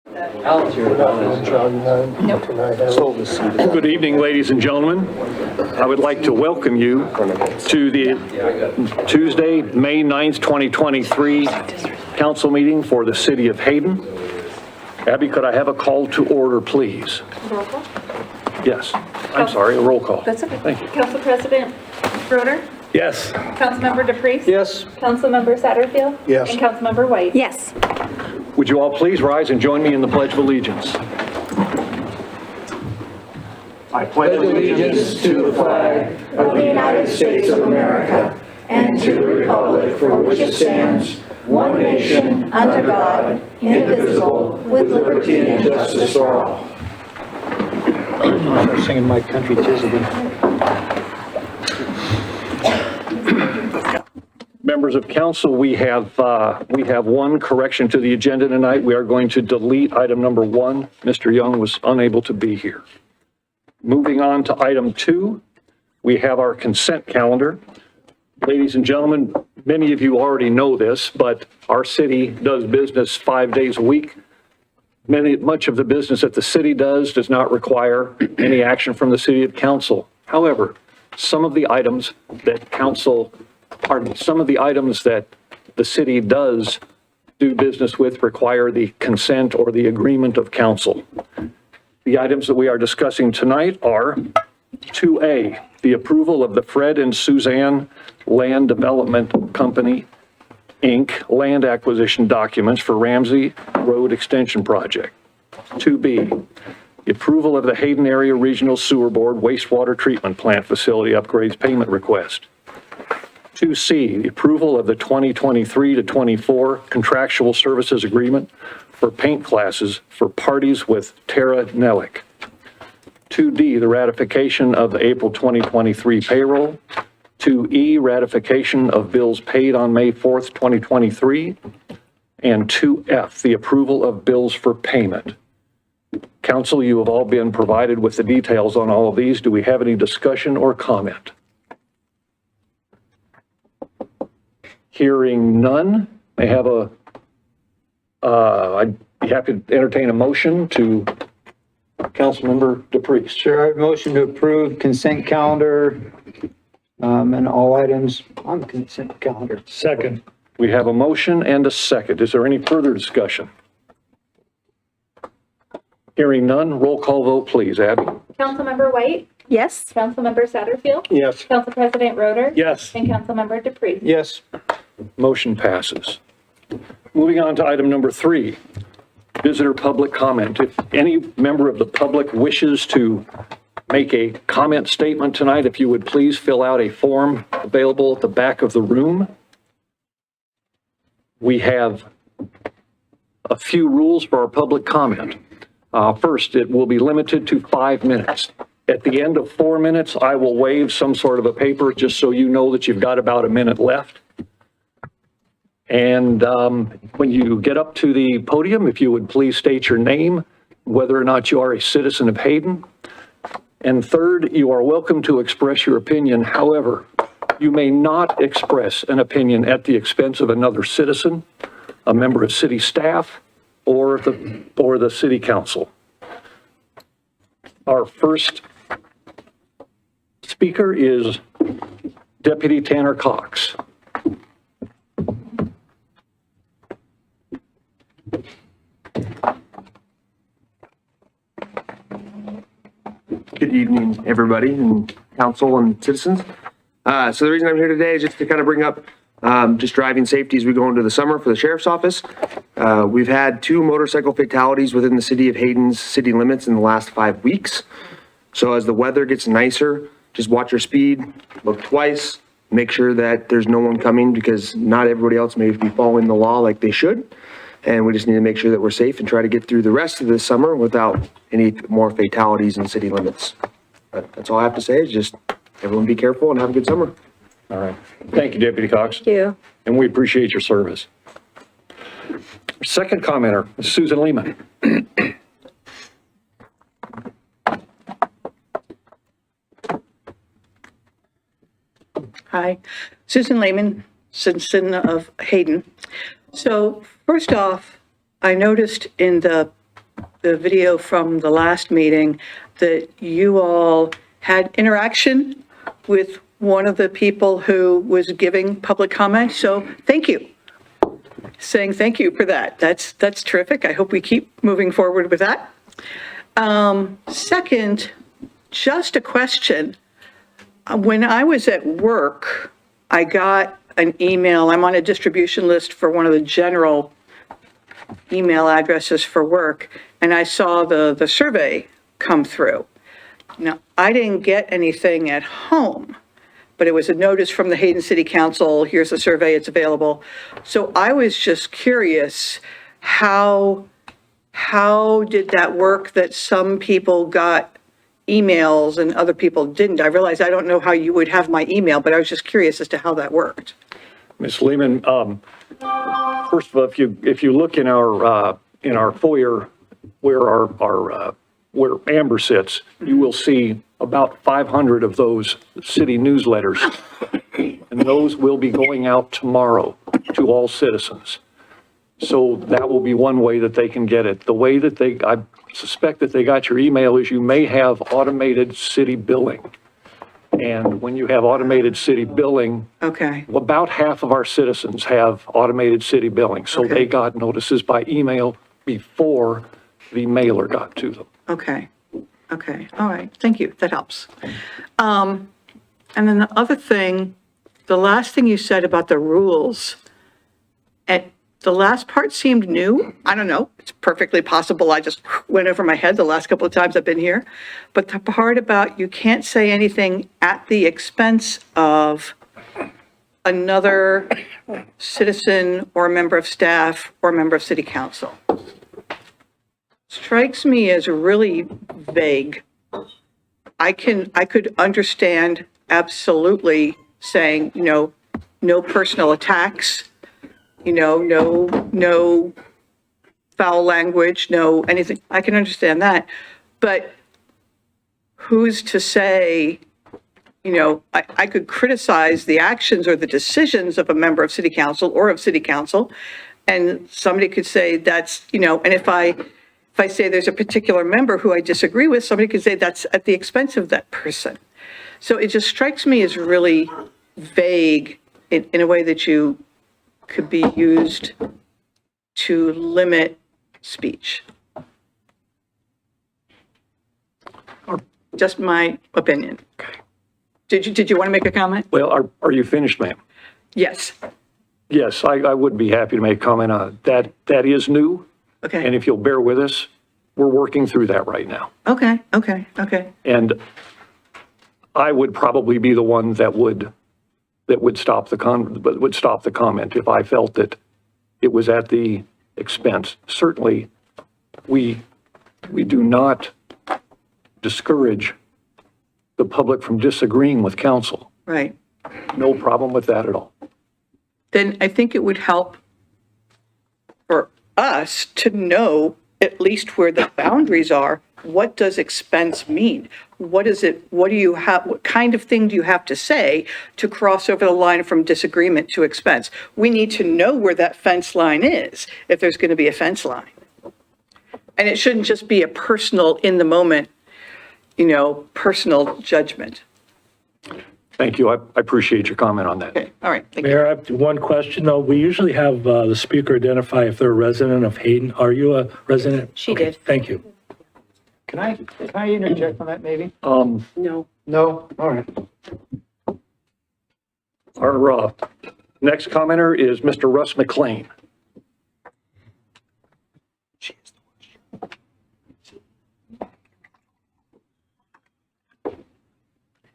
Good evening, ladies and gentlemen. I would like to welcome you to the Tuesday, May 9th, 2023 council meeting for the city of Hayden. Abby, could I have a call to order, please? Roll call? Yes. I'm sorry, a roll call. That's okay. Thank you. Council President Broder? Yes. Councilmember DePriest? Yes. Councilmember Satterfield? Yes. And Councilmember White? Yes. Would you all please rise and join me in the Pledge of Allegiance? I pledge allegiance to the flag of the United States of America and to the republic for which it stands, one nation, under God, indivisible, with liberty and justice for all. I'm singing My Country 'Tis of Thee. Members of council, we have one correction to the agenda tonight. We are going to delete item number 1. Mr. Young was unable to be here. Moving on to item 2, we have our consent calendar. Ladies and gentlemen, many of you already know this, but our city does business 5 days a week. Much of the business that the city does not require any action from the city council. However, some of the items that the city does do business with require the consent or the agreement of council. The items that we are discussing tonight are 2A, the approval of the Fred and Suzanne Land Development Company, Inc. land acquisition documents for Ramsey Road Extension Project. 2B, the approval of the Hayden Area Regional Sewer Board wastewater treatment plant facility upgrades payment request. 2C, the approval of the 2023 to 24 contractual services agreement for paint classes for parties with Tara Nellick. 2D, the ratification of the April 2023 payroll. 2E, ratification of bills paid on May 4th, 2023. And 2F, the approval of bills for payment. Council, you have all been provided with the details on all of these. Do we have any discussion or comment? Hearing none, I have I'd be happy to entertain a motion to Councilmember DePriest. Sure, I motion to approve consent calendar and all items on the consent calendar. Second. We have a motion and a second. Is there any further discussion? Hearing none, roll call vote, please. Abby? Councilmember White? Yes. Councilmember Satterfield? Yes. Council President Broder? Yes. And Councilmember DePriest? Yes. Motion passes. Moving on to item number 3, visitor public comment. If any member of the public wishes to make a comment statement tonight, if you would please fill out a form available at the back of the room. We have a few rules for our public comment. First, it will be limited to 5 minutes. At the end of 4 minutes, I will wave some sort of a paper just so you know that you've got about a minute left. And when you get up to the podium, if you would please state your name, whether or not you are a citizen of Hayden. And third, you are welcome to express your opinion. However, you may not express an opinion at the expense of another citizen, a member of city staff, or the city council. Our first speaker is Deputy Tanner Cox. Good evening, everybody, and council and citizens. So the reason I'm here today is just to kind of bring up just driving safety as we go into the summer for the sheriff's office. We've had 2 motorcycle fatalities within the city of Hayden's city limits in the last 5 weeks. So as the weather gets nicer, just watch your speed, look twice, make sure that there's no one coming because not everybody else may be following the law like they should. And we just need to make sure that we're safe and try to get through the rest of this summer without any more fatalities in city limits. But that's all I have to say is just everyone be careful and have a good summer. All right. Thank you, Deputy Cox. Thank you. And we appreciate your service. Second commenter, Susan Lehman. Hi, Susan Lehman, citizen of Hayden. So first off, I noticed in the the video from the last meeting that you all had interaction with one of the people who was giving public comment. So thank you. Saying thank you for that. That's terrific. I hope we keep moving forward with that. Second, just a question. When I was at work, I got an email. I'm on a distribution list for one of the general email addresses for work, and I saw the survey come through. Now, I didn't get anything at home, but it was a notice from the Hayden City Council, here's the survey, it's available. So I was just curious, how did that work that some people got emails and other people didn't? I realize I don't know how you would have my email, but I was just curious as to how that worked. Ms. Lehman, first of all, if you look in our foyer where Amber sits, you will see about 500 of those city newsletters, and those will be going out tomorrow to all citizens. So that will be one way that they can get it. The way that I suspect that they got your email is you may have automated city billing. And when you have automated city billing, Okay, about half of our citizens have automated city billing. So Okay. they got notices by email before the mailer got to them. okay, all right, thank you, that helps. And then the other thing, the last thing you said about the rules, and the last part seemed new. I don't know, it's perfectly possible I just went over my head the last couple of times I've been here. But the part about you can't say anything at the expense of another citizen or a member of staff or a member of city council strikes me as really vague. I could understand absolutely saying, no personal attacks, no foul language, no anything. I can understand that. But who's to say, I could criticize the actions or the decisions of a member of city council or of city council, and somebody could say that's, and if I say there's a particular member who I disagree with, somebody could say that's at the expense of that person. So it just strikes me as really vague in a way that you could be used to limit speech. Just my opinion. Did you want to make a comment? Well, are you finished, ma'am? Yes. Yes, I would be happy to make a comment on it. That is new. And Okay. if you'll bear with us, we're working through that right now. Okay. And I would probably be the one that would stop the comment if I felt that it was at the expense. Certainly, we do not discourage the public from disagreeing with council. Right. No problem with that at all. Then I think it would help for us to know at least where the boundaries are. What does expense mean? What is it? What do you have? What kind of thing do you have to say to cross over the line from disagreement to expense? We need to know where that fence line is, if there's going to be a fence line. And it shouldn't just be a personal, in the moment, personal judgment. Thank you. I appreciate your comment on that. Okay, all right, thank you. Mayor, I have one question, though. We usually have the speaker identify if they're a resident of Hayden. Are you a resident? She Okay, did. Thank you. Can I interject on that maybe? No. No? All right. Our next commenter is Mr. Russ McLean.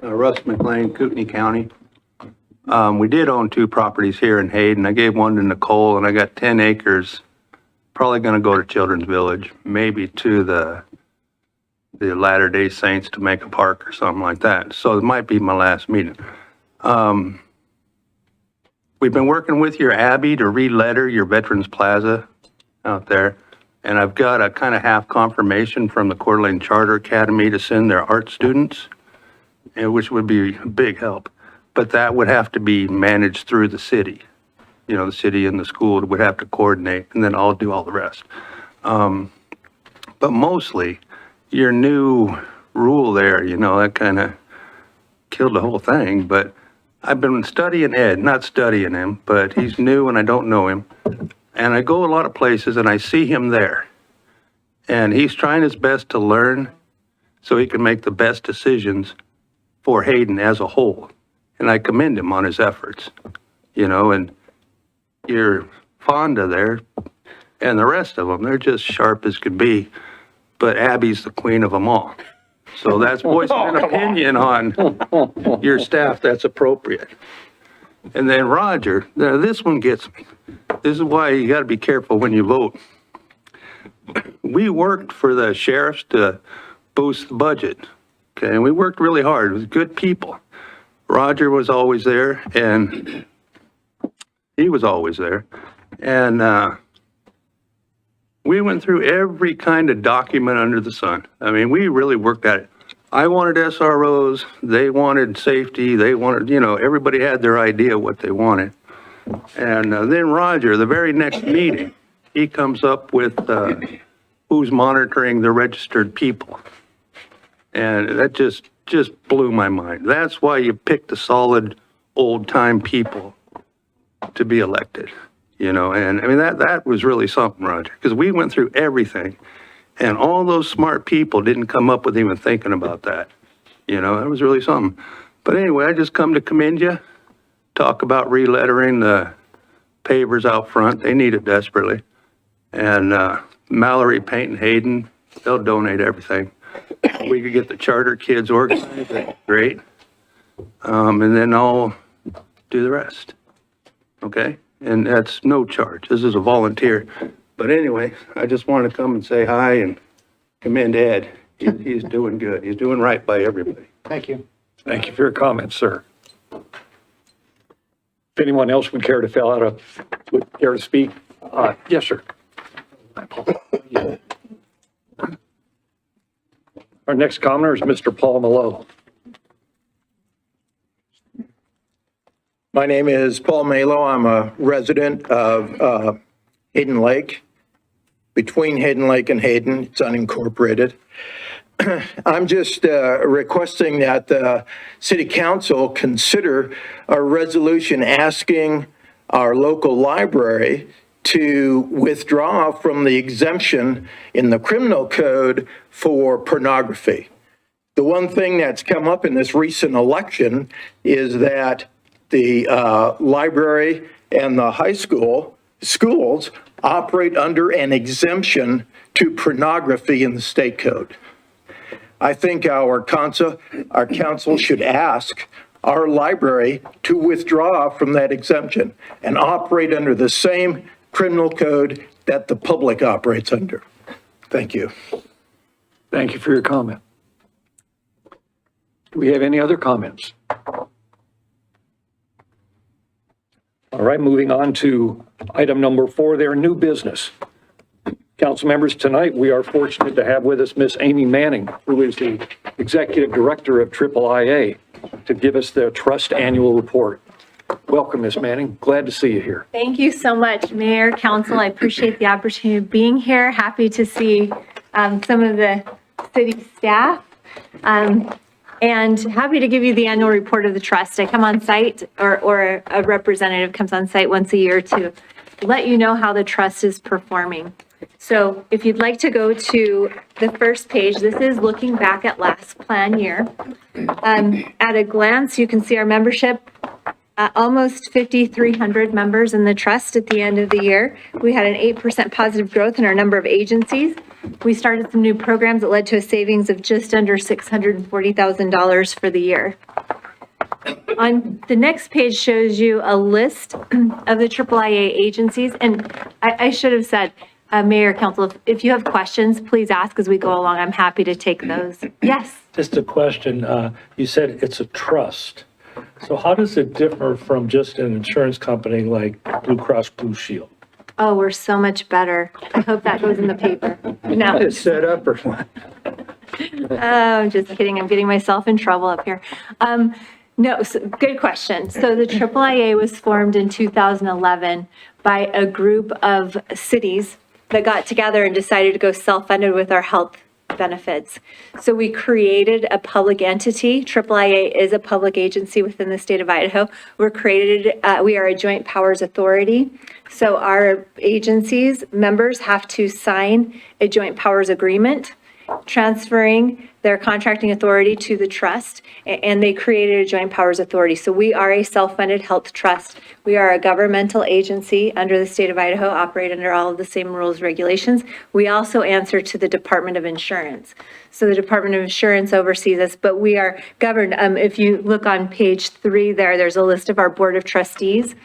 Russ McLean, Kootenai County. We did own 2 properties here in Hayden. I gave one to Nicole, and I got 10 acres. Probably going to go to Children's Village, maybe to the Latter-day Saints to make a park or something like that. So it might be my last meeting. We've been working with your Abby to re-letter your Veterans Plaza out there. And I've got a kind of half confirmation from the Coeur d'Alene Charter Academy to send their art students, which would be a big help. But that would have to be managed through the city. The city and the school would have to coordinate, and then I'll do all the rest. but mostly your new rule there, you know, that kind of killed the whole thing. But I've been studying Ed, not studying him, but he's new and I don't know him. And I go a lot of places and I see him there. And he's trying his best to learn so he can make the best decisions for Hayden as a whole. And I commend him on his efforts, you know, and you're Fonda there and the rest of them, they're just sharp as could be. But Abby's the queen of them all. So that's voicing an opinion on your staff that's appropriate. And then Roger, now this one gets me. This is why you got to be careful when you vote. We worked for the sheriffs to boost the budget. Okay, and we worked really hard. It was good people. Roger was always there, and he was always there. And we went through every kind of document under the sun. I mean, we really worked at it. I wanted SROs, they wanted safety, they wanted, you know, everybody had their idea what they wanted. And then Roger, the very next meeting, he comes up with who's monitoring the registered people. And that just blew my mind. That's why you pick the solid old-time people to be elected, you know. And I mean, that was really something, Roger, because we went through everything. And all those smart people didn't come up with even thinking about that. You know, that was really something. But anyway, I just come to commend you, talk about relettering the pavers out front. They need it desperately. And Mallory, Paint, and Hayden, they'll donate everything. We could get the charter kids organized, that's great. And then I'll do the rest. Okay? And that's no charge. This is a volunteer. But anyway, I just wanted to come and say hi and commend Ed. He's doing good. He's doing right by everybody. Thank you. Thank you for your comments, sir. If anyone else would care to speak, yes, sir. Our next commenter is Mr. Paul Malo. My name is Paul Malo. I'm a resident of Hayden Lake. Between Hayden Lake and Hayden, it's unincorporated. I'm just requesting that the city council consider a resolution asking our local library to withdraw from the exemption in the criminal code for pornography. The one thing that's come up in this recent election is that the library and the high schools operate under an exemption to pornography in the state code. I think our council should ask our library to withdraw from that exemption and operate under the same criminal code that the public operates under. Thank you. Thank you for your comment. Do we have any other comments? All right, moving on to item number 4 there, new business. Council members, tonight we are fortunate to have with us Miss Amy Manning, who is the Executive Director of IIIA, to give us the Trust Annual Report. Welcome, Miss Manning. Glad to see you here. Thank you so much, Mayor, Council. I appreciate the opportunity of being here. Happy to see some of the city staff. And happy to give you the annual report of the trust. I come on site, or a representative comes on site once a year to let you know how the trust is performing. So if you'd like to go to the first page, this is looking back at last plan year. At a glance, you can see our membership, almost 5,300 members in the trust at the end of the year. We had an 8% positive growth in our number of agencies. We started some new programs that led to a savings of just under $640,000 for the year. On the next page shows you a list of the IIIA agencies. And I should have said, Mayor, Council, if you have questions, please ask as we go along. I'm happy to take those. Yes. Just a question. You said it's a trust. So how does it differ from just an insurance company like Blue Cross Blue Shield? Oh, we're so much better. I hope that goes in the paper. No. It's set up or what? Oh, I'm just kidding. I'm getting myself in trouble up here. No, so, good question. So the IIIA was formed in 2011 by a group of cities that got together and decided to go self-funded with our health benefits. So we created a public entity. IIIA is a public agency within the state of Idaho. We are a joint powers authority. So our agencies, members have to sign a joint powers agreement, transferring their contracting authority to the trust, and they created a joint powers authority. So we are a self-funded health trust. We are a governmental agency under the state of Idaho, operate under all of the same rules, regulations. We also answer to the Department of Insurance. So the Department of Insurance oversees us, but we are governed. If you look on page 3 there's a list of our board of trustees.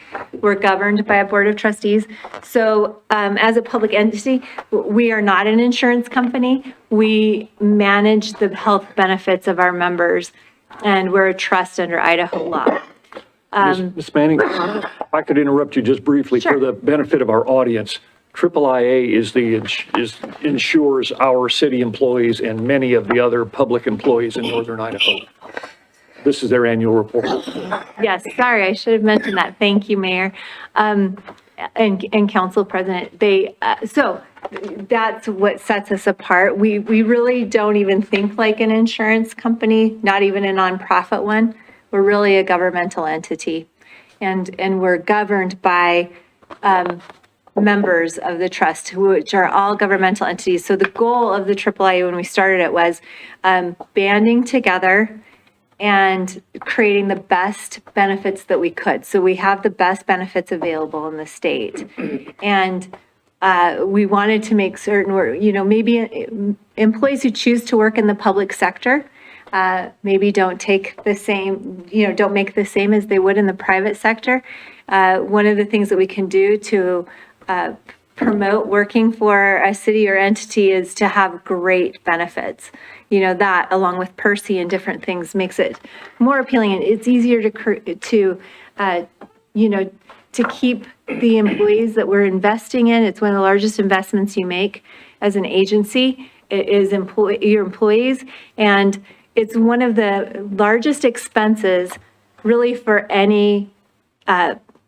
We're governed by a board of trustees. So as a public entity, we are not an insurance company. We manage the health benefits of our members, and we're a trust under Idaho law. Ms. Manning, if I could interrupt you just briefly for Sure. the benefit of our audience. IIIA insures our city employees and many of the other public employees in northern Idaho. This is their annual report. Yes, sorry, I should have mentioned that. Thank you, Mayor. And Council President. So that's what sets us apart. We really don't even think like an insurance company, not even a nonprofit one. We're really a governmental entity, and we're governed by members of the trust, which are all governmental entities. So the goal of the IIIA when we started it was banding together and creating the best benefits that we could. So we have the best benefits available in the state. And we wanted to make certain maybe employees who choose to work in the public sector maybe don't take the same, don't make the same as they would in the private sector. One of the things that we can do to promote working for a city or entity is to have great benefits. That along with Percy and different things makes it more appealing, and it's easier to keep the employees that we're investing in. It's one of the largest investments you make as an agency is your employees, and it's one of the largest expenses really for any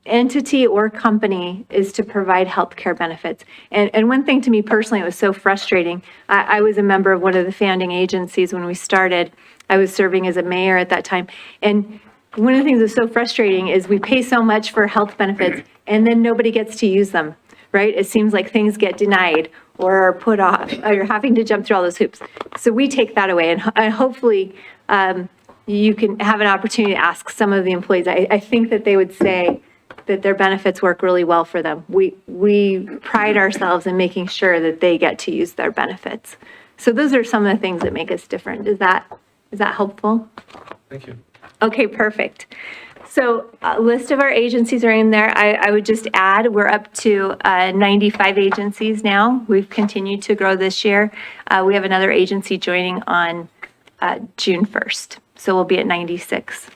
entity or company is to provide healthcare benefits. And one thing to me personally, it was so frustrating. I was a member of one of the founding agencies when we started. I was serving as a mayor at that time. And one of the things that's so frustrating is we pay so much for health benefits and then nobody gets to use them, right? It seems like things get denied or are put off, or you're having to jump through all those hoops. So we take that away, and hopefully you can have an opportunity to ask some of the employees. I think that they would say that their benefits work really well for them. We pride ourselves in making sure that they get to use their benefits. So those are some of the things that make us different. Is that helpful? Thank you. Okay, perfect. So a list of our agencies are in there. I would just add, we're up to 95 agencies now. We've continued to grow this year. We have another agency joining on June 1st. So we'll be at 96.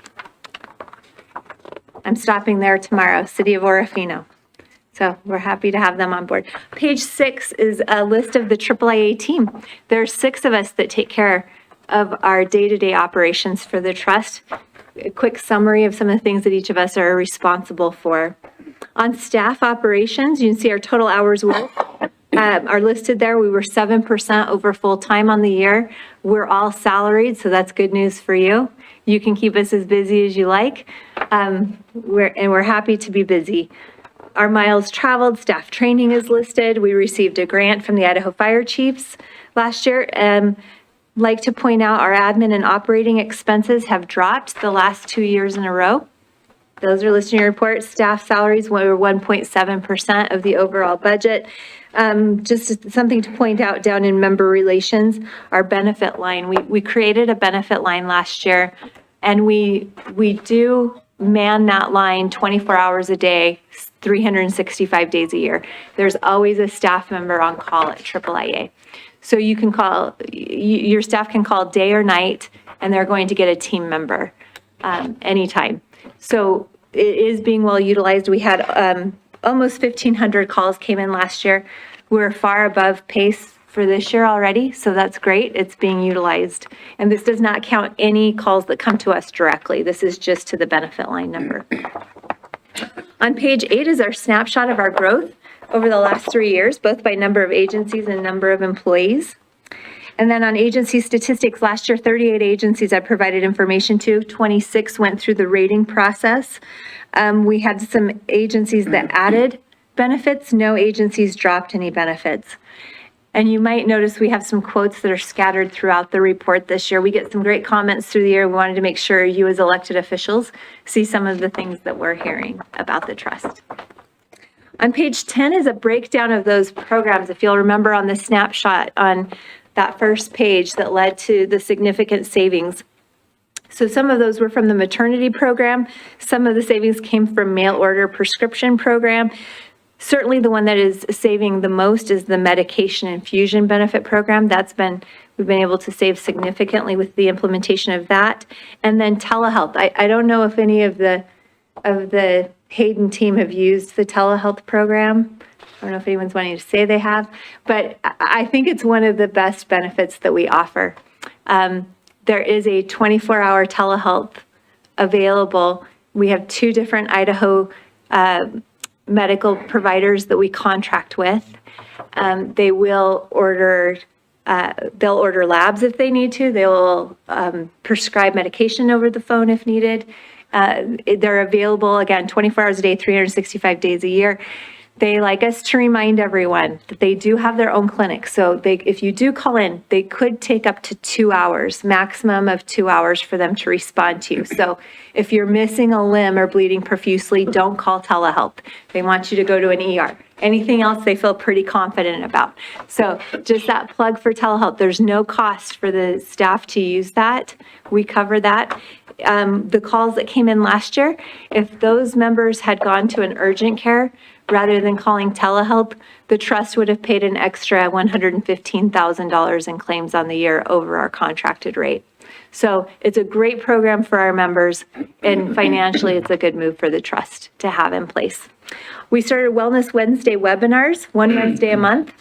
I'm stopping there tomorrow, City of Orofino. So we're happy to have them on board. Page 6 is a list of the IIIA team. There's 6 of us that take care of our day-to-day operations for the trust. A quick summary of some of the things that each of us are responsible for. On staff operations, you can see our total hours worked are listed there. We were 7% over full-time on the year. We're all salaried, so that's good news for you. You can keep us as busy as you like. We're happy to be busy. Our miles traveled, staff training is listed. We received a grant from the Idaho Fire Chiefs last year. Like to point out our admin and operating expenses have dropped the last 2 years in a row. Those are listed in your report. Staff salaries were 1.7% of the overall budget. Just something to point out down in member relations, our benefit line. We created a benefit line last year, and we do man that line 24 hours a day, 365 days a year. There's always a staff member on call at IIIA. So you can call, your staff can call day or night, and they're going to get a team member anytime. So it is being well utilized. We had almost 1,500 calls came in last year. We're far above pace for this year already, so that's great. It's being utilized. And this does not count any calls that come to us directly. This is just to the benefit line number. On page 8 is our snapshot of our growth. over the last 3 years, both by number of agencies and number of employees. And then on agency statistics, last year, 38 agencies I provided information to, 26 went through the rating process. We had some agencies that added benefits, no agencies dropped any benefits. And you might notice we have some quotes that are scattered throughout the report this year. We get some great comments through the year. We wanted to make sure you as elected officials see some of the things that we're hearing about the trust. On page 10 is a breakdown of those programs. If you'll remember on the snapshot on that first page that led to the significant savings. So some of those were from the maternity program. Some of the savings came from mail order prescription program. Certainly the one that is saving the most is the medication infusion benefit program. We've been able to save significantly with the implementation of that. And then telehealth. I don't know if any of the Hayden team have used the telehealth program. I don't know if anyone's wanting to say they have, but I think it's one of the best benefits that we offer. There is a 24-hour telehealth available. We have 2 different Idaho medical providers that we contract with. They will order, they'll order labs if they need to. They will prescribe medication over the phone if needed. They're available, again, 24 hours a day, 365 days a year. They like us to remind everyone that they do have their own clinic. So if you do call in, they could take up to 2 hours, maximum of 2 hours for them to respond to you. So if you're missing a limb or bleeding profusely, don't call telehealth. They want you to go to an ER. Anything else they feel pretty confident about. So just that plug for telehealth. There's no cost for the staff to use that. We cover that. The calls that came in last year, if those members had gone to an urgent care rather than calling telehealth, the trust would have paid an extra $115,000 in claims on the year over our contracted rate. So it's a great program for our members, and financially it's a good move for the trust to have in place. We started Wellness Wednesday webinars, one Wednesday a month.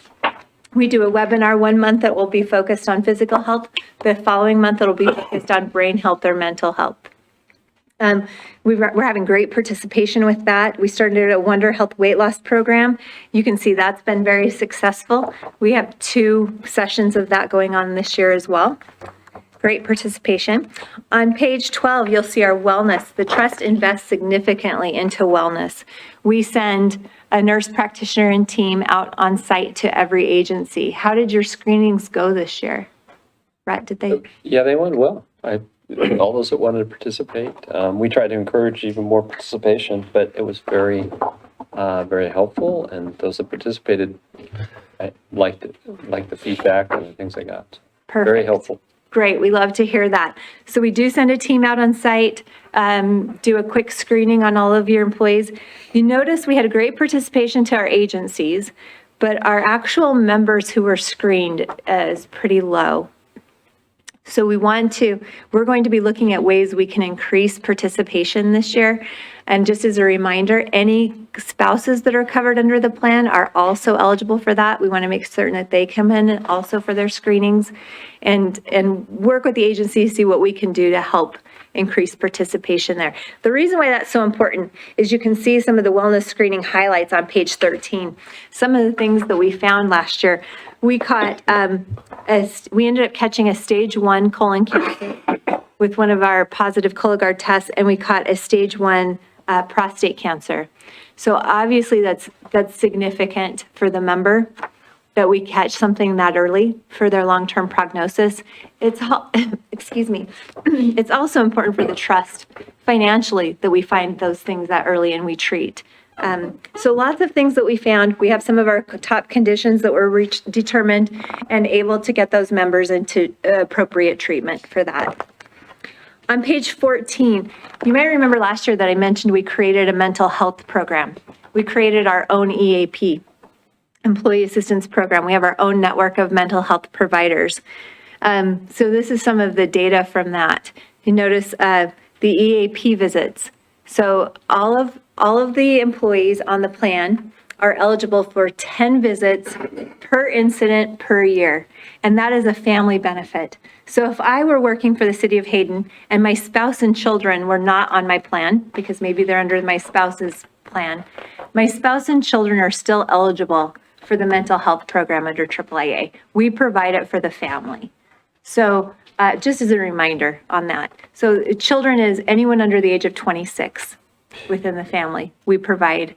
We do a webinar 1 month that will be focused on physical health. The following month, it'll be focused on brain health or mental health. We're having great participation with that. We started a Wonder Health weight loss program. You can see that's been very successful. We have 2 sessions of that going on this year as well. Great participation. On page 12, you'll see our wellness. The trust invests significantly into wellness. We send a nurse practitioner and team out on site to every agency. How did your screenings go this year? Rhett, did they? Yeah, they went well. All those that wanted to participate. We tried to encourage even more participation, but it was very helpful. And those that participated, I liked the feedback and the things they got. Perfect. Very helpful. Great, we love to hear that. So we do send a team out on site, do a quick screening on all of your employees. You notice we had a great participation to our agencies, but our actual members who were screened is pretty low. So we're going to be looking at ways we can increase participation this year. And just as a reminder, any spouses that are covered under the plan are also eligible for that. We want to make certain that they come in also for their screenings and work with the agency to see what we can do to help increase participation there. The reason why that's so important is you can see some of the wellness screening highlights on page 13. Some of the things that we found last year, we ended up catching a stage 1 colon cancer with one of our positive Cologuard tests, and we caught a stage 1 prostate cancer. So obviously that's significant for the member that we catch something that early for their long-term prognosis. Excuse me. It's also important for the trust financially that we find those things that early and we treat. So lots of things that we found. We have some of our top conditions that were determined and able to get those members into appropriate treatment for that. On page 14, you might remember last year that I mentioned we created a mental health program. We created our own EAP, Employee Assistance Program. We have our own network of mental health providers. So this is some of the data from that. You notice the EAP visits. So all of the employees on the plan are eligible for 10 visits per incident per year, and that is a family benefit. So if I were working for the city of Hayden and my spouse and children were not on my plan, because maybe they're under my spouse's plan. My spouse and children are still eligible for the mental health program under AAA. We provide it for the family. So just as a reminder on that. So children is anyone under the age of 26 within the family. We provide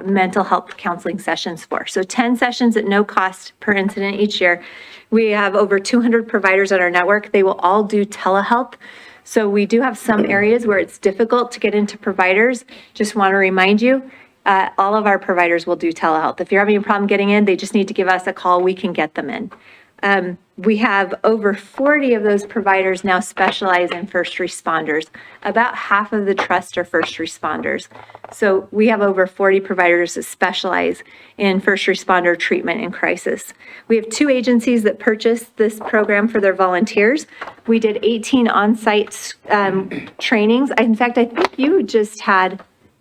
mental health counseling sessions for. So 10 sessions at no cost per incident each year. We have over 200 providers on our network. They will all do telehealth. So we do have some areas where it's difficult to get into providers. Just want to remind you, all of our providers will do telehealth. If you're having a problem getting in, they just need to give us a call. We can get them in. We have over 40 of those providers now specialize in first responders. About half of the trust are first responders. So we have over 40 providers that specialize in first responder treatment in crisis. We have 2 agencies that purchased this program for their volunteers. We did 18 on-site trainings. In fact, I think you just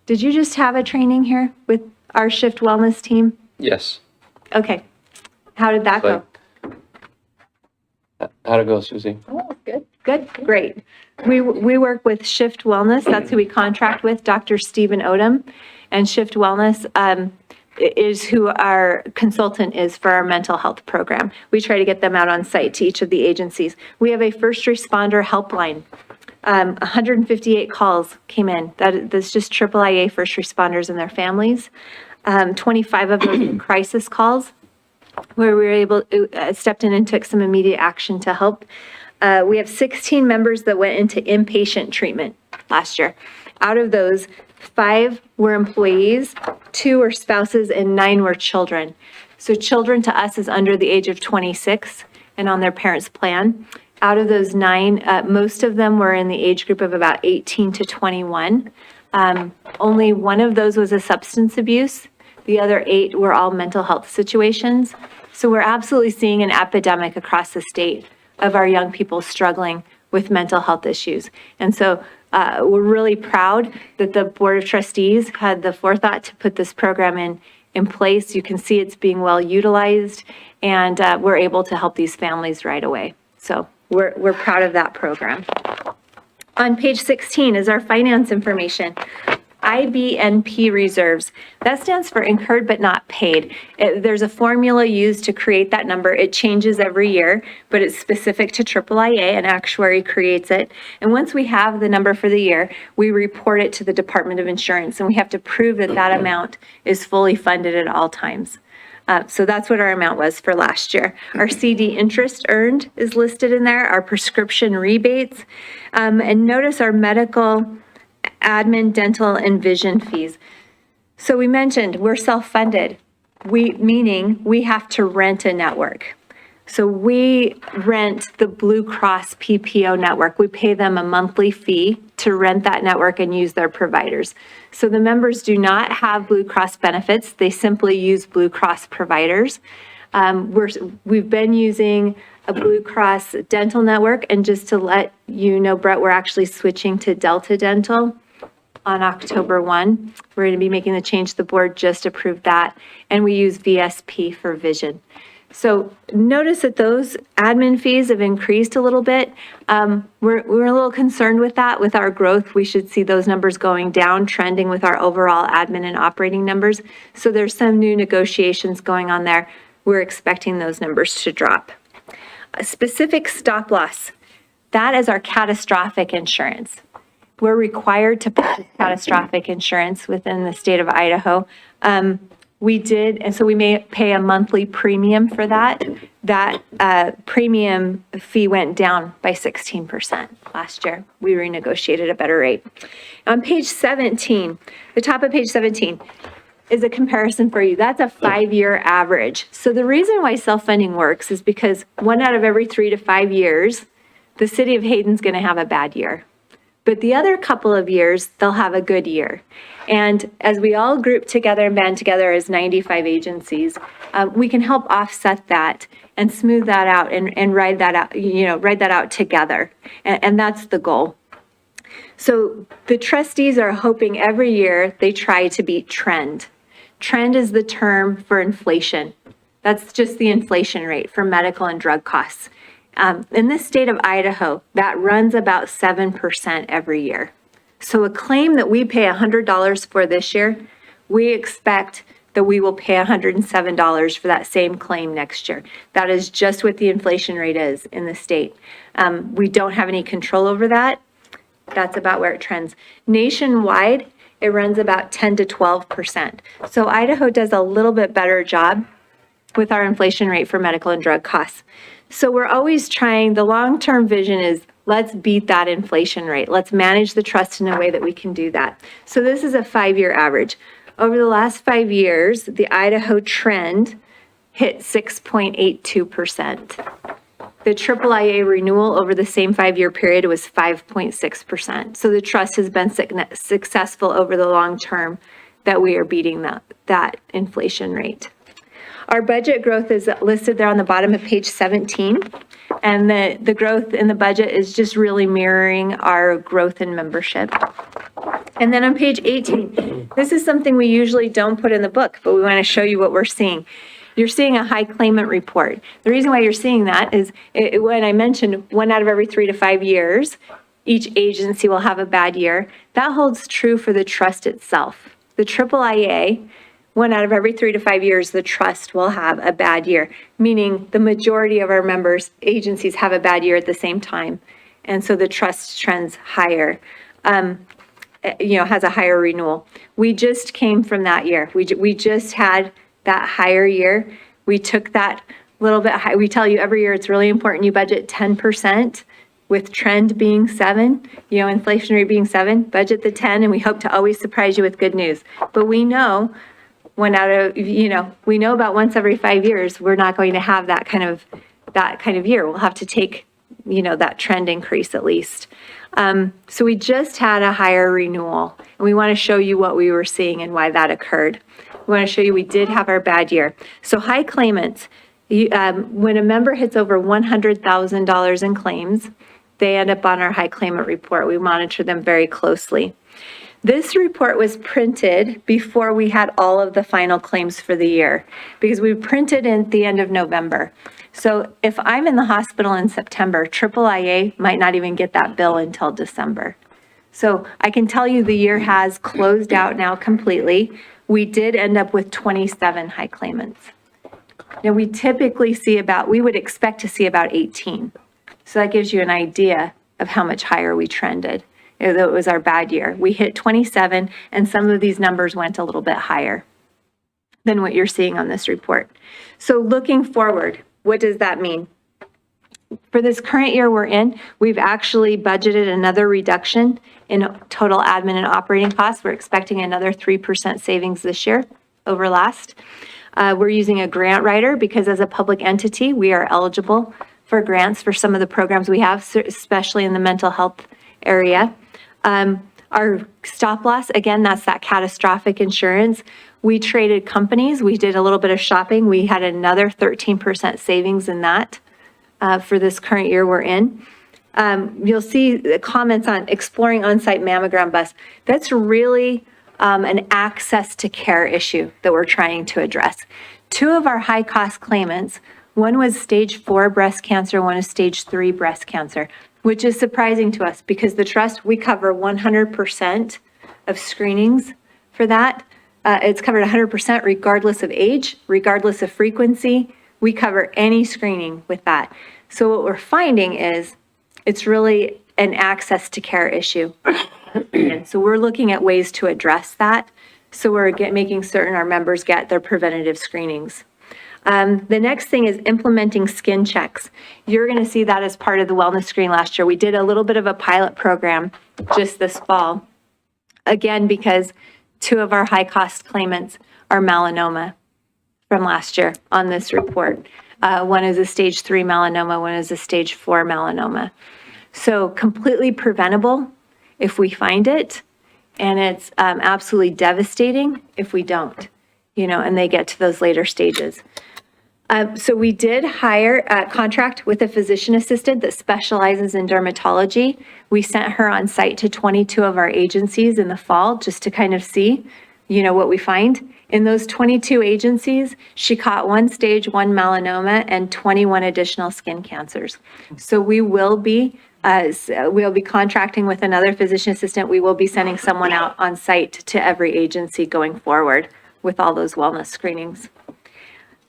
did you just have a training here with our Shift Wellness team? Yes. Okay. How did that go? How'd it go, Susie? Oh, good. Good, great. We work with Shift Wellness. That's who we contract with, Dr. Stephen Odom. And Shift Wellness is who our consultant is for our mental health program. We try to get them out on site to each of the agencies. We have a first responder helpline. 158 calls came in. That's just AAA first responders and their families. 25 of those were crisis calls, where we were able to stepped in and took some immediate action to help. We have 16 members that went into inpatient treatment last year. Out of those, 5 were employees, 2 were spouses, and 9 were children. So children to us is under the age of 26 and on their parents' plan. Out of those 9, most of them were in the age group of about 18 to 21. Only one of those was a substance abuse. The other 8 were all mental health situations. So we're absolutely seeing an epidemic across the state of our young people struggling with mental health issues. And so we're really proud that the Board of Trustees had the forethought to put this program in place. You can see it's being well utilized, and we're able to help these families right away. So we're proud of that program. On page 16 is our finance information. IBNP reserves. That stands for incurred but not paid. There's a formula used to create that number. It changes every year, but it's specific to AAA. An actuary creates it. And once we have the number for the year, we report it to the Department of Insurance, and we have to prove that that amount is fully funded at all times. So that's what our amount was for last year. Our CD interest earned is listed in there, our prescription rebates, and notice our medical, admin, dental, and vision fees. So we mentioned we're self-funded, meaning we have to rent a network. So we rent the Blue Cross PPO network. We pay them a monthly fee to rent that network and use their providers. So the members do not have Blue Cross benefits. They simply use Blue Cross providers. We've been using a Blue Cross dental network. And just to let you know, Brett, we're actually switching to Delta Dental on October 1. We're going to be making the change. The board just approved that. And we use VSP for vision. So notice that those admin fees have increased a little bit. We're a little concerned with that. With our growth, we should see those numbers going down, trending with our overall admin and operating numbers. So there's some new negotiations going on there. We're expecting those numbers to drop. A specific stop loss, that is our catastrophic insurance. We're required to purchase catastrophic insurance within the state of Idaho. We did, and so we may pay a monthly premium for that. That premium fee went down by 16% last year. We renegotiated a better rate. On page 17, the top of page 17 is a comparison for you. That's a 5-year average. So the reason why self-funding works is because 1 out of every 3 to 5 years, the city of Hayden's going to have a bad year. But the other couple of years, they'll have a good year. And as we all group together and band together as 95 agencies, we can help offset that and smooth that out and ride that out together. And that's the goal. So the trustees are hoping every year they try to beat trend. Trend is the term for inflation. That's just the inflation rate for medical and drug costs. In this state of Idaho, that runs about 7% every year. So a claim that we pay $100 for this year, we expect that we will pay $107 for that same claim next year. That is just what the inflation rate is in the state. We don't have any control over that. That's about where it trends. Nationwide, it runs about 10 to 12%. So Idaho does a little bit better job with our inflation rate for medical and drug costs. So we're always trying, the long-term vision is let's beat that inflation rate. Let's manage the trust in a way that we can do that. So this is a 5-year average. Over the last 5 years, the Idaho trend hit 6.82%. The IIIA renewal over the same 5-year period was 5.6%. So the trust has been successful over the long term that we are beating that inflation rate. Our budget growth is listed there on the bottom of page 17. And the growth in the budget is just really mirroring our growth in membership. And then on page 18, this is something we usually don't put in the book, but we want to show you what we're seeing. You're seeing a high claimant report. The reason why you're seeing that is when I mentioned 1 out of every 3 to 5 years, each agency will have a bad year. That holds true for the trust itself. The IIIA, 1 out of every 3 to 5 years, the trust will have a bad year, meaning the majority of our members' agencies have a bad year at the same time. And so the trust trends higher, has a higher renewal. We just came from that year. We just had that higher year. We took that little bit high. We tell you every year it's really important you budget 10%. With trend being 7, inflation rate being 7, budget the 10, and we hope to always surprise you with good news. But we know we know about once every 5 years, we're not going to have that kind of year. We'll have to take, that trend increase at least. So we just had a higher renewal, and we want to show you what we were seeing and why that occurred. We want to show you we did have our bad year. So high claimants, when a member hits over $100,000 in claims, they end up on our high claimant report. We monitor them very closely. This report was printed before we had all of the final claims for the year because we printed at the end of November. So if I'm in the hospital in September, IIIA might not even get that bill until December. So I can tell you the year has closed out now completely. We did end up with 27 high claimants. Now we typically we would expect to see about 18. So that gives you an idea of how much higher we trended. It was our bad year. We hit 27, and some of these numbers went a little bit higher than what you're seeing on this report. So looking forward, what does that mean? For this current year we're in, we've actually budgeted another reduction in total admin and operating costs. We're expecting another 3% savings this year over last. We're using a grant writer because as a public entity, we are eligible for grants for some of the programs we have, especially in the mental health area. Our stop loss, again, that's that catastrophic insurance. We traded companies. We did a little bit of shopping. We had another 13% savings in that for this current year we're in. You'll see the comments on exploring on-site mammogram bus. That's really an access to care issue that we're trying to address. 2 of our high-cost claimants, one was stage 4 breast cancer, one is stage 3 breast cancer, which is surprising to us because the trust, we cover 100% of screenings for that. It's covered 100% regardless of age, regardless of frequency. We cover any screening with that. So what we're finding is it's really an access to care issue. And so we're looking at ways to address that. So we're making certain our members get their preventative screenings. The next thing is implementing skin checks. You're going to see that as part of the wellness screen last year. We did a little bit of a pilot program just this fall. Again, because 2 of our high cost claimants are melanoma from last year on this report. One is a stage 3 melanoma, one is a stage 4 melanoma. So completely preventable if we find it, and it's absolutely devastating if we don't, and they get to those later stages. So we did hire a contract with a physician assistant that specializes in dermatology. We sent her on site to 22 of our agencies in the fall just to kind of see, what we find. In those 22 agencies, she caught 1 stage 1 melanoma and 21 additional skin cancers. So we will be We'll be contracting with another physician assistant. We will be sending someone out on site to every agency going forward with all those wellness screenings.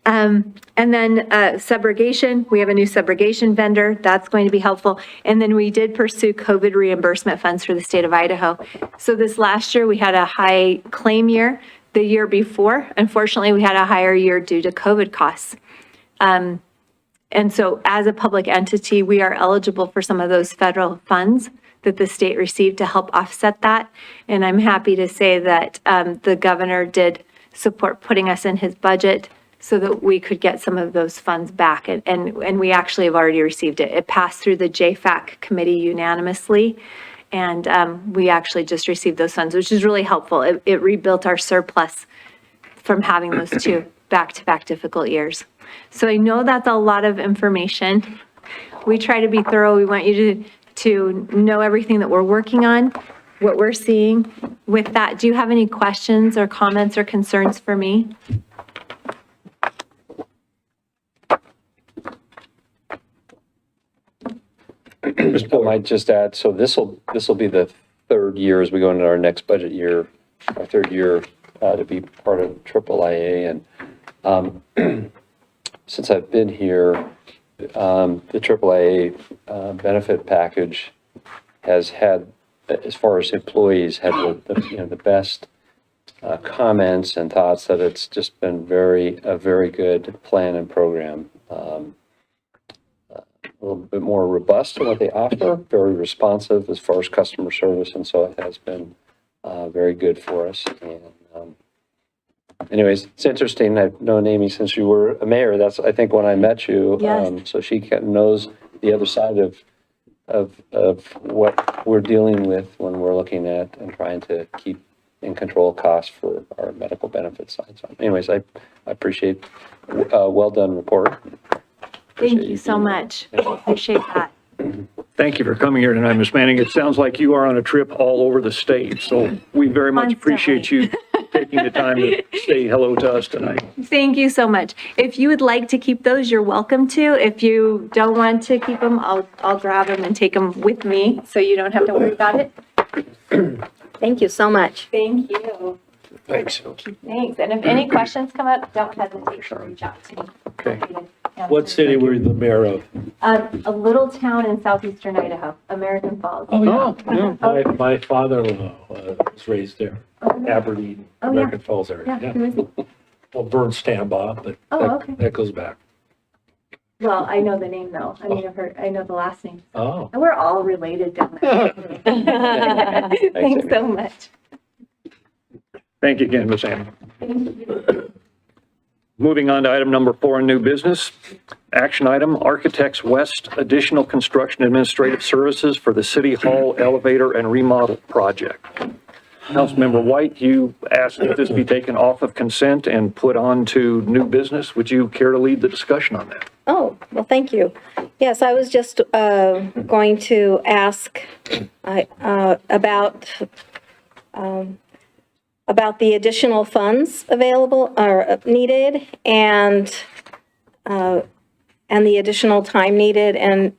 And then subrogation, we have a new subrogation vendor. That's going to be helpful. And then we did pursue COVID reimbursement funds for the state of Idaho. So this last year, we had a high claim year. The year before, unfortunately, we had a higher year due to COVID costs. And so as a public entity, we are eligible for some of those federal funds that the state received to help offset that. And I'm happy to say that the governor did support putting us in his budget so that we could get some of those funds back. And we actually have already received it. It passed through the JFAC committee unanimously. And we actually just received those funds, which is really helpful. It rebuilt our surplus from having those two back-to-back difficult years. So I know that's a lot of information. We try to be thorough. We want you to know everything that we're working on, what we're seeing. With that, do you have any questions or comments or concerns for me? I might just add, so this will be the third year as we go into our next budget year, our third year to be part of AAA. And since I've been here, the AAA benefit package has had, as far as employees, had the best comments and thoughts that it's just been a very good plan and program. A little bit more robust in what they offer, very responsive as far as customer service, and so it has been very good for us. And anyways, it's interesting. I've known Amy since you were a mayor. That's, I think, when I met you. Yes. So she knows the other side of what we're dealing with when we're looking at and trying to keep in control costs for our medical benefits side. So anyways, I appreciate a well done report. Thank you so much. Appreciate that. Thank you for coming here tonight, Ms. Manning. It sounds like you are on a trip all over the state, so we very much appreciate you taking the time to say hello to us tonight. Thank you so much. If you would like to keep those, you're welcome to. If you don't want to keep them, I'll grab them and take them with me so you don't have to worry about it. Thank you so much. Thank you. Thanks. Thanks. And if any questions come up, don't hesitate to reach out to me. Okay. What city were you the mayor of? A little town in southeastern Idaho, American Falls. Oh, yeah. My father-in-law was raised there, Aberdeen, Oh, yeah. American Falls area. Yeah, Yeah. who is he? Well, Vern Stambaugh, but Okay. that goes back. Well, I know the name though. I mean, I know the last name. Oh. And we're all related down there. Thanks so much. Thank you again, Ms. Ann. Thank you. Moving on to item number 4 in new business. Action item, Architects West additional construction administrative services for the City Hall elevator and remodel project. Councilmember White, you asked that this be taken off of consent and put on to new business. Would you care to lead the discussion on that? Oh, well, thank you. Yes, I was just going to ask about the additional funds available or needed and the additional time needed and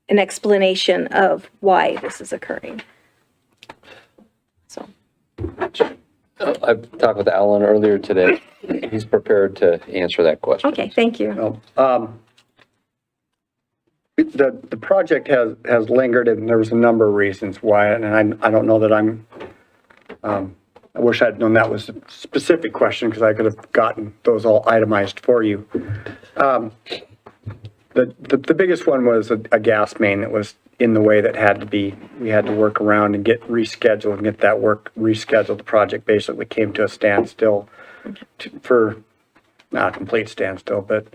an explanation of why this is occurring. So. I've talked with Alan earlier today. He's prepared to answer that question. Okay, thank you. The project has lingered, and there was a number of reasons why, and I don't know that I wish I'd known that was a specific question, because I could have gotten those all itemized for you. The biggest one was a gas main that was in the way that we had to work around and get rescheduled and get that work rescheduled. The project basically came to a standstill for, not a complete standstill, but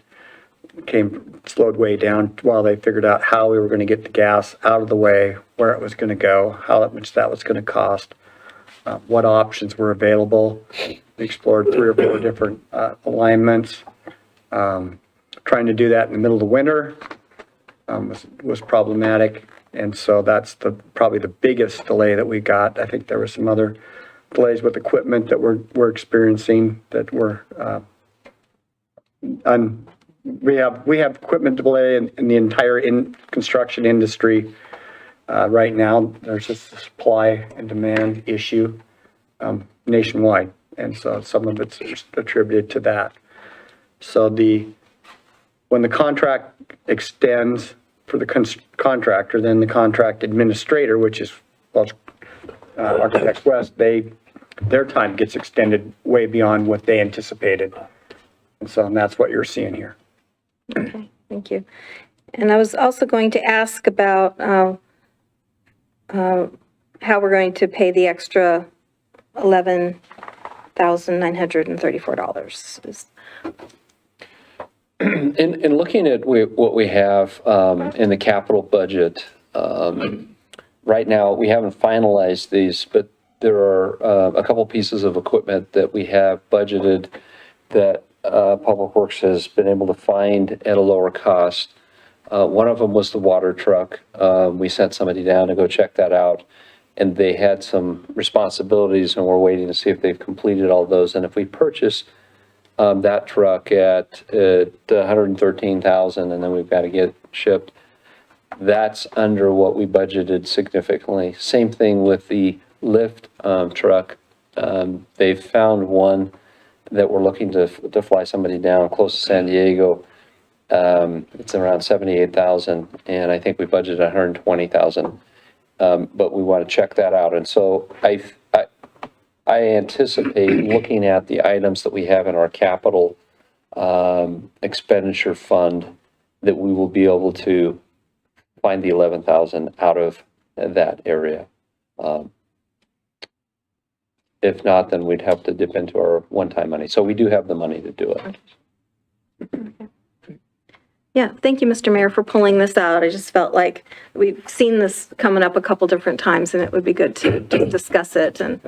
slowed way down while they figured out how we were going to get the gas out of the way, where it was going to go, how much that was going to cost, what options were available. We explored 3 or 4 different alignments. Trying to do that in the middle of the winter was problematic, and so that's probably the biggest delay that we got. I think there were some other delays with equipment that we're experiencing that were we have equipment delay in the entire construction industry, Right now, there's a supply and demand issue nationwide, and so some of it's attributed to that. So when the contract extends for the contractor, then the contract administrator, which is Architects West, their time gets extended way beyond what they anticipated. And so that's what you're seeing here. Okay, thank you. And I was also going to ask about how we're going to pay the extra $11,934. In looking at what we have in the capital budget, right now, we haven't finalized these, but there are a couple pieces of equipment that we have budgeted that Public Works has been able to find at a lower cost. One of them was the water truck. We sent somebody down to go check that out, and they had some responsibilities, and we're waiting to see if they've completed all those. And if we purchase that truck at $113,000, and then we've got to get it shipped, that's under what we budgeted significantly. Same thing with the lift truck. They've found one that we're looking to fly somebody down close to San Diego. It's around $78,000, and I think we budgeted $120,000. But we want to check that out. And so I anticipate looking at the items that we have in our capital expenditure fund that we will be able to find the $11,000 out of that area. If not, then we'd have to dip into our one-time money. So we do have the money to do it. Yeah, thank you, Mr. Mayor, for pulling this out. I just felt like we've seen this coming up a couple different times, and it would be good to discuss it and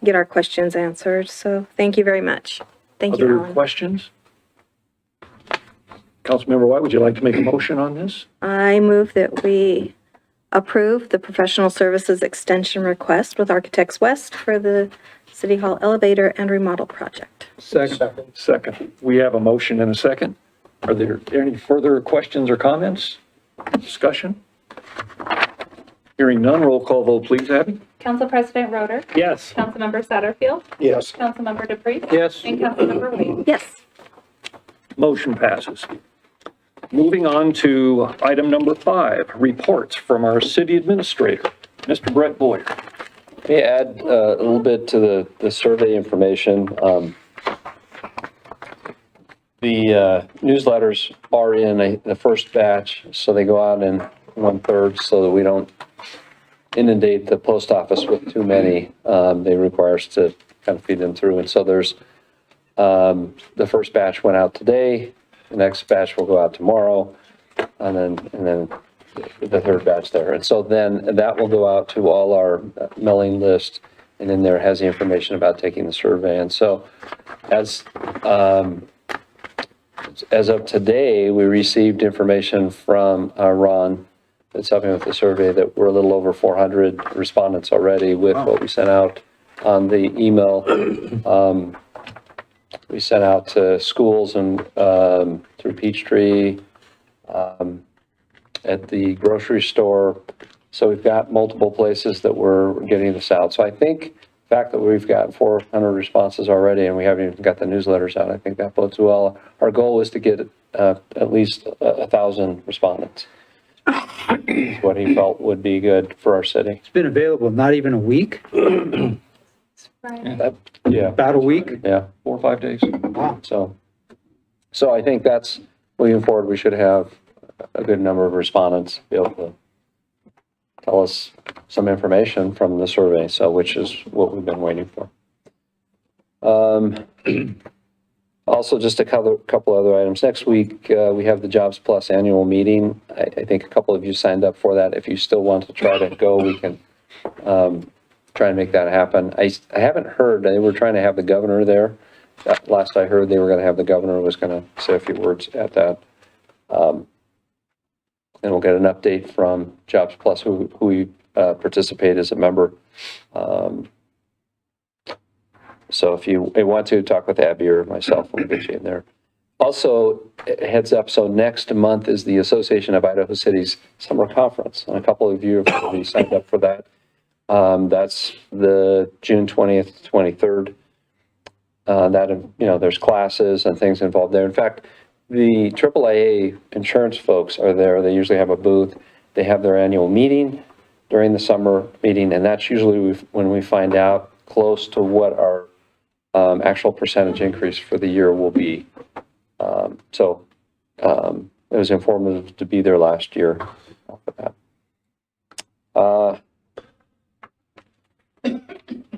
get our questions answered. So thank you very much. Thank you, Other Alan. questions? Councilmember White, would you like to make a motion on this? I move that we approve the professional services extension request with Architects West for the City Hall elevator and remodel project. Second. We have a motion and a second. Are there any further questions or comments? Discussion? Hearing none, roll call vote, please, Abby. Council President Roder? Yes. Councilmember Satterfield? Yes. Councilmember DePreez? Yes. And Councilmember White? Yes. Motion passes. Moving on to item number 5, reports from our city administrator, Mr. Brett Boyer. Let me add a little bit to the survey information. The newsletters are in the first batch, so they go out in 1/3 so that we don't inundate the post office with too many. They require us to kind of feed them through. And so there's the first batch went out today. The next batch will go out tomorrow, and then the third batch there. And so then that will go out to all our mailing list, and in there has the information about taking the survey. And so as of today, we received information from Ron that's helping with the survey that we're a little over 400 respondents already with what we sent out on the email. We sent out to schools and through Peachtree, at the grocery store. So we've got multiple places that we're getting this out. So I think the fact that we've got 400 responses already and we haven't even got the newsletters out, I think that bodes well. Our goal is to get at least 1,000 respondents. What he felt would be good for our city. It's been available not even a week, Yeah. about a week. Yeah, 4 or 5 days. Wow. So I think that's, moving forward, we should have a good number of respondents be able to tell us some information from the survey, so which is what we've been waiting for. Also, just a couple other items. Next week, we have the Jobs Plus annual meeting. I think a couple of you signed up for that. If you still want to try to go, we can try and make that happen. I haven't heard, they were trying to have the governor there. Last I heard, they were going to have the governor was going to say a few words at that. And we'll get an update from Jobs Plus, who we participate as a member. So if you want to talk with Abby or myself, we'll get you in there. Also, heads up, so next month is the Association of Idaho Cities Summer Conference, and a couple of you have already signed up for that. That's the June 20th, 23rd. There's classes and things involved there. In fact, the AAA insurance folks are there. They usually have a booth. They have their annual meeting during the summer meeting, and that's usually when we find out close to what our actual percentage increase for the year will be. It was informative to be there last year.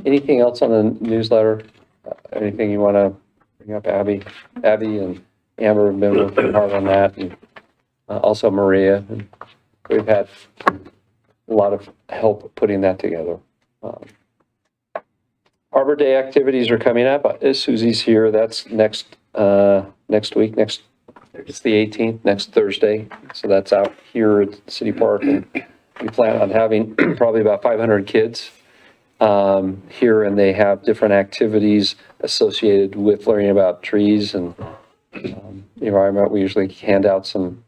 Anything else on the newsletter? Anything you want to bring up, Abby? Abby and Amber have been working hard on that, and also Maria. And we've had a lot of help putting that together. Arbor Day activities are coming up. Susie's here. That's next week. It's the 18th, next Thursday. So that's out here at City Park, and we plan on having probably about 500 kids here, and they have different activities associated with learning about trees and the environment. We usually hand out some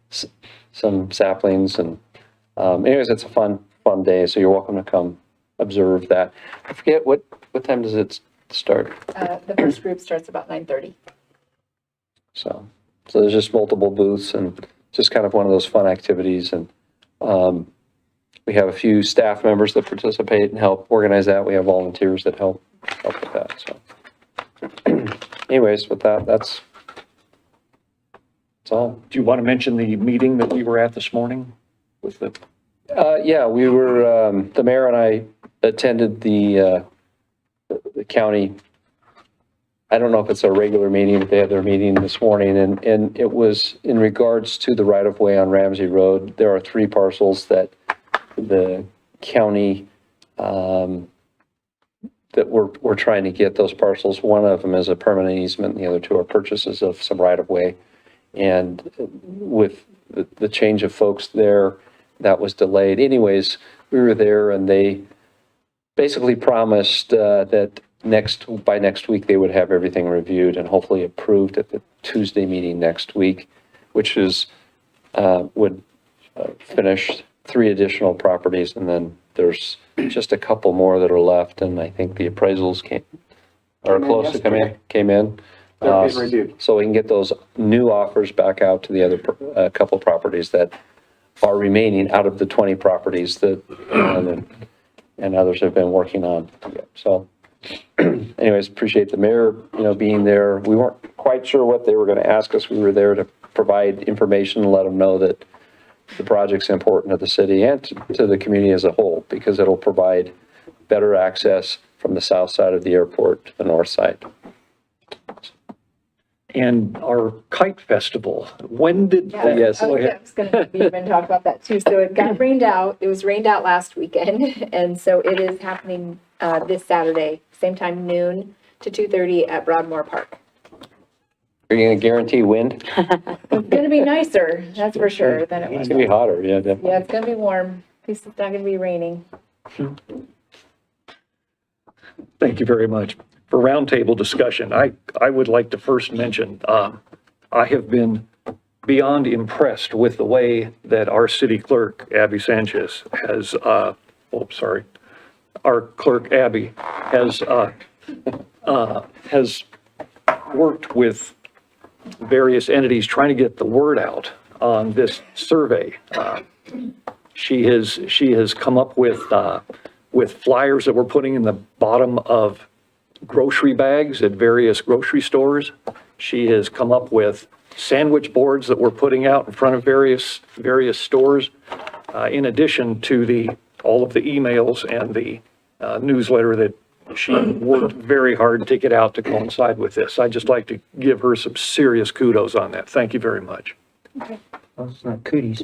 saplings, and anyways, it's a fun day. So you're welcome to come observe that. I forget what time does it start? The first group starts about 9:30. So there's just multiple booths, and just kind of one of those fun activities. And we have a few staff members that participate and help organize that. We have volunteers that help with that. So anyways, with that, that's all. Do you want to mention the meeting that we were at this morning with the? Yeah, we were, the mayor and I attended the county. I don't know if it's a regular meeting, but they had their meeting this morning, and it was in regards to the right-of-way on Ramsey Road. There are 3 parcels that the county, that we're trying to get those parcels. One of them is a permanent easement, and the other 2 are purchases of some right-of-way. And with the change of folks there, that was delayed. Anyways, we were there, and they basically promised that by next week they would have everything reviewed and hopefully approved at the Tuesday meeting next week, which is would finish 3 additional properties, and then there's just a couple more that are left, and I think the appraisals are close to came in. So we can get those new offers back out to the other couple properties that are remaining out of the 20 properties that and others have been working on. So anyways, appreciate the mayor, being there. We weren't quite sure what they were going to ask us. We were there to provide information and let them know that the project's important to the city and to the community as a whole, because it'll provide better access from the south side of the airport to the north side. And our kite festival, when did? Yes. I was going to even talk about that too. So it got rained out. It was rained out last weekend. And so it is happening this Saturday, same time, noon to 2:30 at Broadmoor Park. Are you going to guarantee wind? It's going to be nicer, that's for sure, than it was. It's going to be hotter, yeah, definitely. Yeah, it's going to be warm. At least it's not going to be raining. Thank you very much. For roundtable discussion, I would like to first mention, I have been beyond impressed with the way that our city clerk, Abby Sanchez, has, our clerk, Abby, has worked with various entities trying to get the word out on this survey. She has come up with flyers that we're putting in the bottom of grocery bags at various grocery stores. She has come up with sandwich boards that we're putting out in front of various stores, in addition to all of the emails and the newsletter that she worked very hard to get out to coincide with this. I'd just like to give her some serious kudos on that. Thank you very much. Oh, it's not cooties.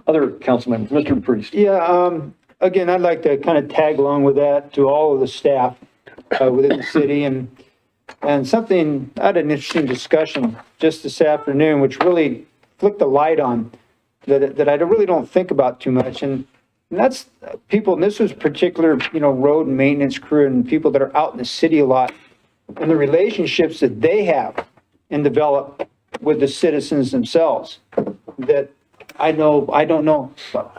Other council members, Mr. Priest. Yeah, again, I'd like to kind of tag along with that to all of the staff within the city, and something, I had an interesting discussion just this afternoon, which really flicked a light on that I really don't think about too much. And that's people, and this was particular, road and maintenance crew and people that are out in the city a lot, and the relationships that they have and develop with the citizens themselves that I don't know,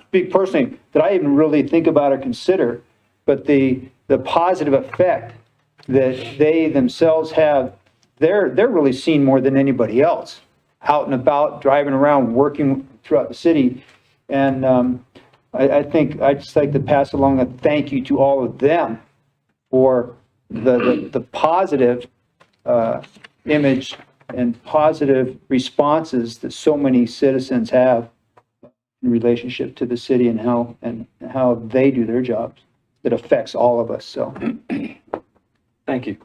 speak personally, that I even really think about or consider, but the positive effect that they themselves have, they're really seen more than anybody else, out and about, driving around, working throughout the city. And I think I'd just like to pass along a thank you to all of them for the positive image and positive responses that so many citizens have in relationship to the city and how they do their jobs. That affects all of us, so. Thank you.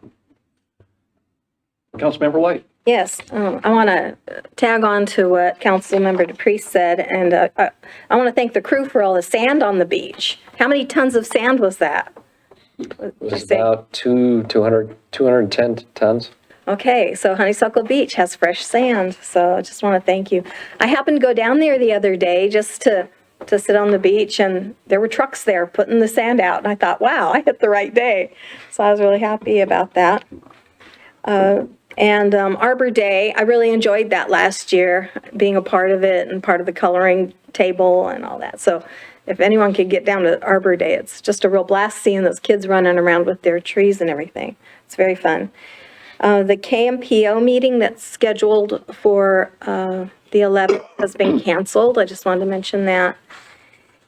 Councilmember White. Yes, I want to tag on to what Councilmember DePriest said, and I want to thank the crew for all the sand on the beach. How many tons of sand was that? It was about 210 tons. Okay, so Honeysuckle Beach has fresh sand, so I just want to thank you. I happened to go down there the other day just to sit on the beach, and there were trucks there putting the sand out, and I thought, wow, I hit the right day. So I was really happy about that. And Arbor Day, I really enjoyed that last year, being a part of it and part of the coloring table and all that. So if anyone could get down to Arbor Day, it's just a real blast seeing those kids running around with their trees and everything. It's very fun. The KMPO meeting that's scheduled for the 11th has been canceled. I just wanted to mention that.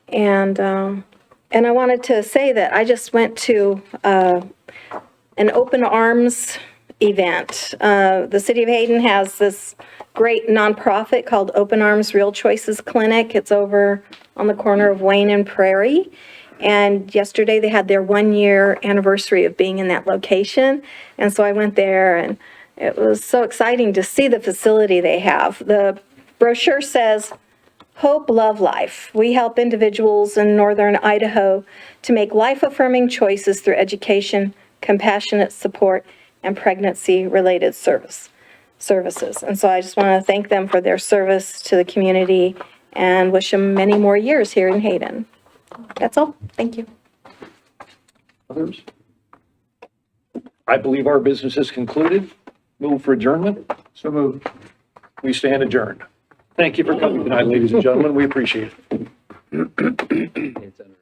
And I wanted to say that I just went to an open arms event. The City of Hayden has this great nonprofit called Open Arms Real Choices Clinic. It's over on the corner of Wayne and Prairie. And yesterday they had their 1-year anniversary of being in that location. And so I went there, and it was so exciting to see the facility they have. The brochure says, Hope, Love, Life. We help individuals in northern Idaho to make life-affirming choices through education, compassionate support, and pregnancy-related services. And so I just want to thank them for their service to the community and wish them many more years here in Hayden. That's all. Thank you. Others? I believe our business is concluded. Move for adjournment. So moved. We stand adjourned. Thank you for coming tonight, ladies and gentlemen. We appreciate it. It's under-